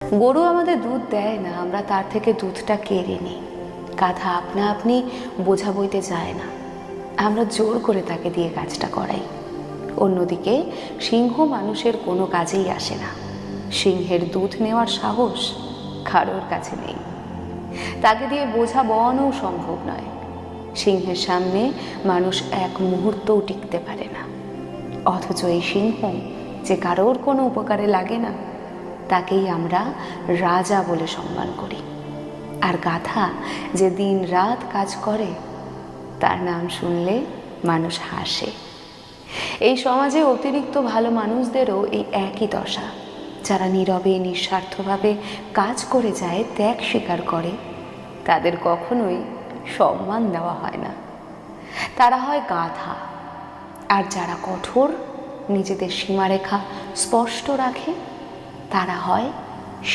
গরু আমাদের দুধ দেয় না, আমরা তার থেকে দুধটা কেড়ে নিই। গাধা আপনা আপনি বোঝা বইতে যায় না, আমরা জোর করে তাকে দিয়ে কাজটা করাই। অন্যদিকে সিংহ মানুষের কোনো কাজেই আসে না। সিংহের দুধ নেওয়ার সাহস কারোর কাছে নেই, তাকে দিয়ে বোঝা বওয়ানোও সম্ভব নয়। সিংহের সামনে মানুষ এক মুহূর্তও টিকতে পারে না। অথচ এই সিংহ যে কারোর কোনো উপকারে লাগে না, তাকেই আমরা রাজা বলে সম্মান করি। আর গাধা যে দিন রাত কাজ করে, তার নাম শুনলে মানুষ হাসে। এই সমাজে অতিরিক্ত ভালো মানুষদেরও এই একই দশা। যারা নীরবে নিঃস্বার্থভাবে কাজ করে যায়, ত্যাগ স্বীকার করে, তাদের কখনোই সম্মান দেওয়া হয় না। তারা হয় গাধা। আর যারা কঠোর, নিজেদের সীমারেখা স্পষ্ট রাখে, তারা হয়